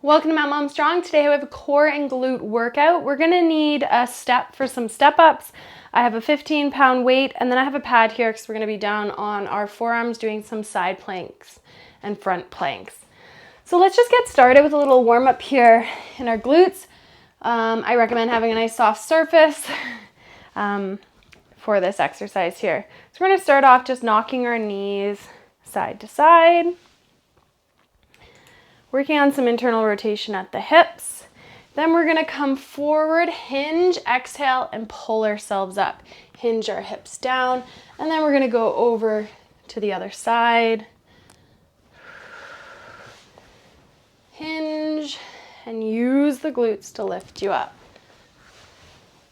Welcome to Mount Mom Strong. Today we have a core and glute workout. We're gonna need a step for some step ups. I have a 15-pound weight and then I have a pad here because we're gonna be down on our forearms doing some side planks and front planks. So let's just get started with a little warm up here in our glutes. I recommend having a nice soft surface for this exercise here. So we're gonna start off just knocking our knees side to side. Working on some internal rotation at the hips. Then we're gonna come forward, hinge, exhale, and pull ourselves up. Hinge our hips down, and then we're gonna go over to the other side. Hinge, and use the glutes to lift you up.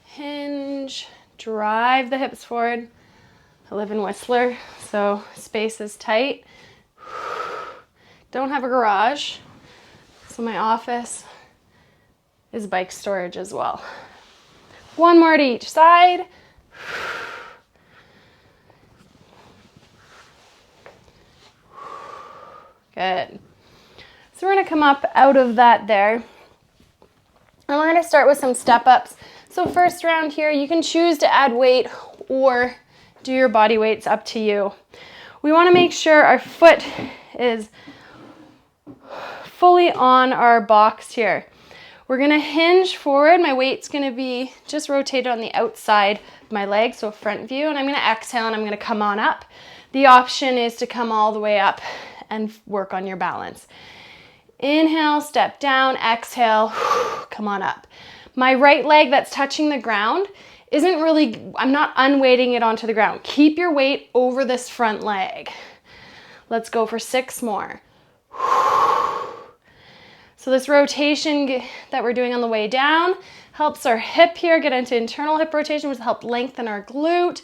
Hinge, drive the hips forward. I live in Whistler, so space is tight. Don't have a garage. So my office is bike storage as well. One more to each side. Good. So we're gonna come up out of that there. And we're gonna start with some step ups. So first round here, you can choose to add weight or do your body weights, up to you. We wanna make sure our foot is fully on our box here. We're gonna hinge forward. My weight's gonna be just rotated on the outside of my leg, so front view, and I'm gonna exhale and I'm gonna come on up. The option is to come all the way up and work on your balance. Inhale, step down, exhale, come on up. My right leg that's touching the ground isn't really, I'm not unweighting it onto the ground. Keep your weight over this front leg. Let's go for 6 more. So this rotation that we're doing on the way down helps our hip here get into internal hip rotation, which will help lengthen our glute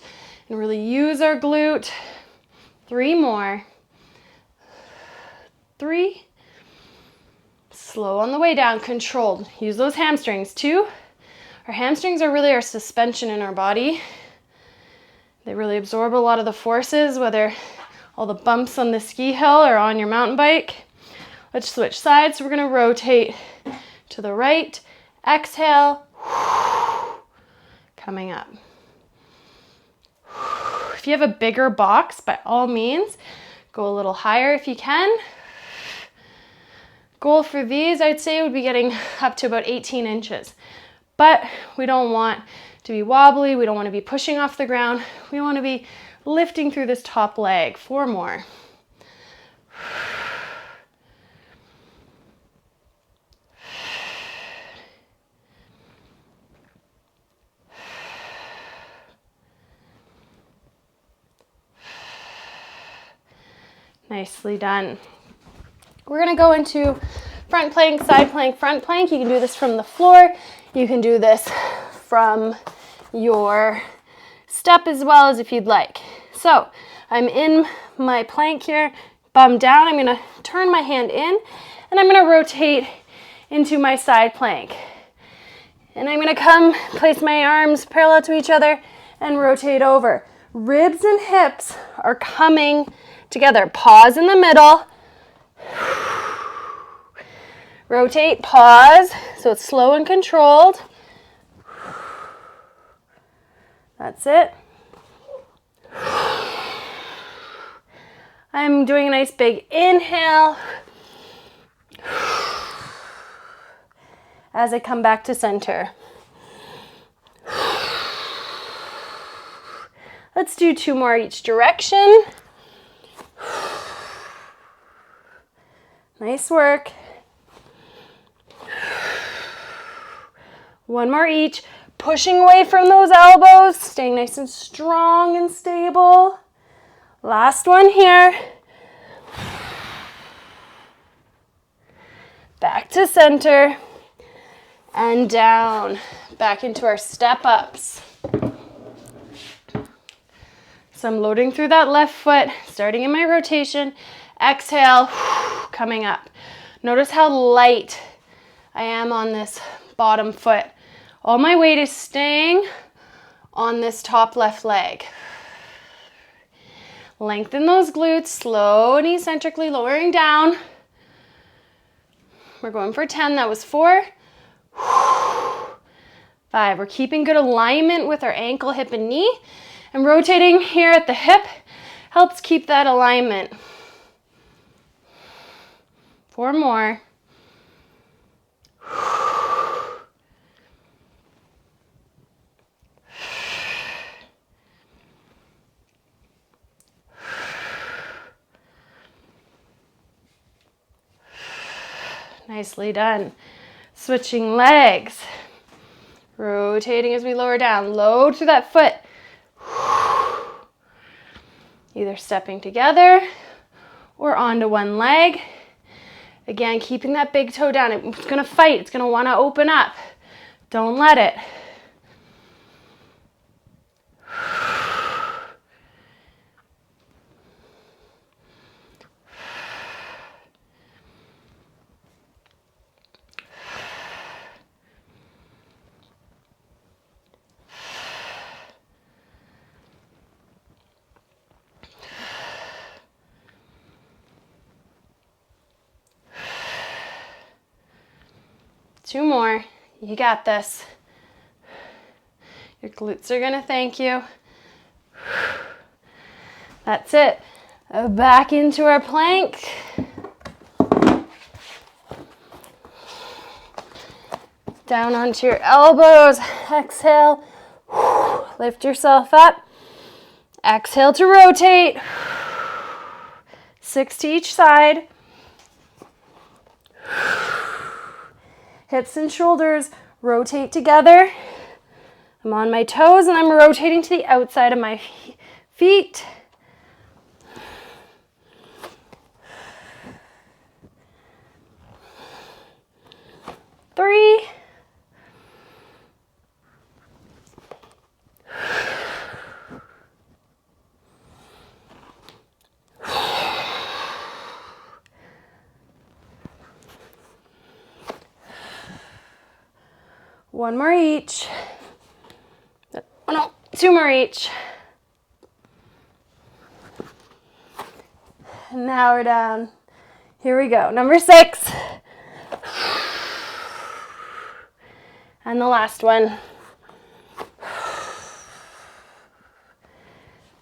and really use our glute. 3 more. 3. Slow on the way down, controlled. Use those hamstrings. 2. Our hamstrings are really our suspension in our body. They really absorb a lot of the forces, whether all the bumps on the ski hill or on your mountain bike. Let's switch sides. So we're gonna rotate to the right. Exhale, coming up. If you have a bigger box, by all means, go a little higher if you can. Goal for these, I'd say, would be getting up to about 18 inches. But we don't want to be wobbly. We don't want to be pushing off the ground. We want to be lifting through this top leg. 4 more. Nicely done. We're gonna go into front plank, side plank, front plank. You can do this from the floor. You can do this from your step as well as if you'd like. So I'm in my plank here, bum down. I'm gonna turn my hand in and I'm gonna rotate into my side plank. And I'm gonna come, place my arms parallel to each other and rotate over. Ribs and hips are coming together. Pause in the middle. Rotate, pause, so it's slow and controlled. That's it. I'm doing a nice big inhale as I come back to center. Let's do 2 more each direction. Nice work. 1 more each. Pushing away from those elbows, staying nice and strong and stable. Last one here. Back to center and down. Back into our step ups. So I'm loading through that left foot, starting in my rotation. Exhale, coming up. Notice how light I am on this bottom foot. All my weight is staying on this top left leg. Lengthen those glutes, slow and eccentrically lowering down. We're going for 10. That was 4. 5. We're keeping good alignment with our ankle, hip, and knee. And rotating here at the hip helps keep that alignment. 4 more. Nicely done. Switching legs. Rotating as we lower down. Load through that foot. Either stepping together or onto one leg. Again, keeping that big toe down. It's going to fight. It's going to want to open up. Don't let it. Two more. You got this. Your glutes are gonna thank you. That's it. Back into our plank. Down onto your elbows. Exhale. Lift yourself up. Exhale to rotate. 6 to each side. Hips and shoulders rotate together. I'm on my toes and I'm rotating to the outside of my feet. Three. One more each. Oh no, 2 more each. And now we're down. Here we go. Number 6. And the last one.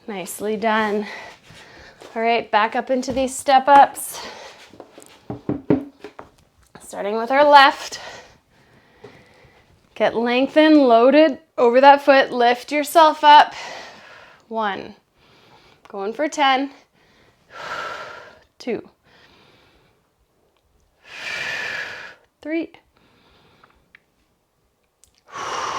Nicely done. All right, back up into these step ups. Starting with our left. Get lengthened, loaded over that foot. Lift yourself up. 1. Going for 10. 2. 3. 4.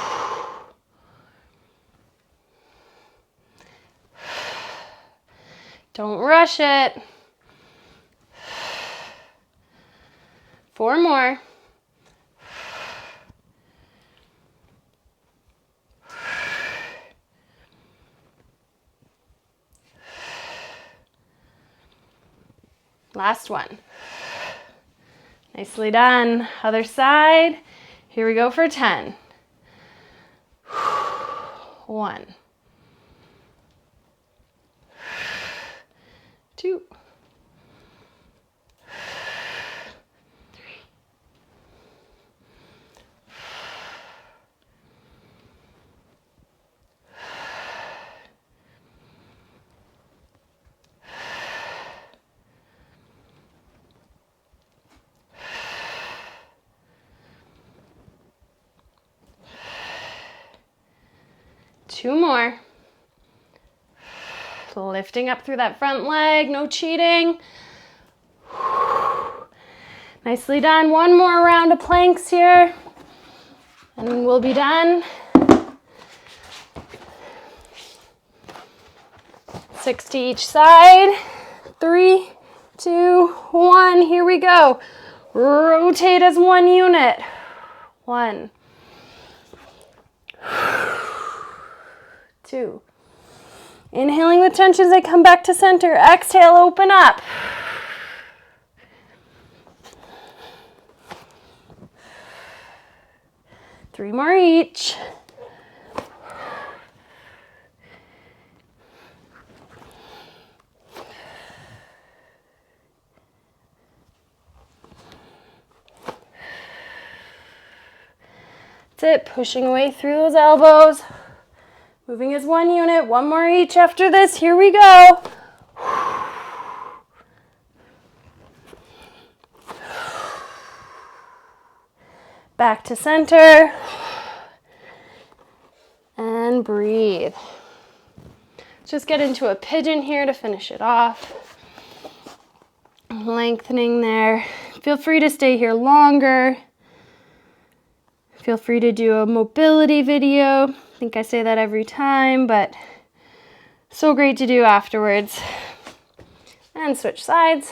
Don't rush it. 4 more. 5. Last one. Nicely done. Other side. Here we go for 10. 1. 2. 3. 2 more. Lifting up through that front leg, no cheating. Nicely done. 1 more round of planks here, and we'll be done. 6 to each side. 3, 2, 1. Here we go. Rotate as one unit. 1. 2. Inhaling with tension as I come back to center. Exhale, open up. 3 more each. That's it, pushing away through those elbows. Moving as one unit, one more each after this. Here we go. Back to center. And breathe. Let's just get into a pigeon here to finish it off. Lengthening there. Feel free to stay here longer. Feel free to do a mobility video. I think I say that every time, but so great to do afterwards. And switch sides.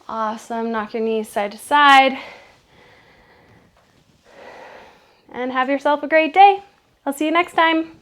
Awesome. Knock your knees side to side. And have yourself a great day. I'll see you next time.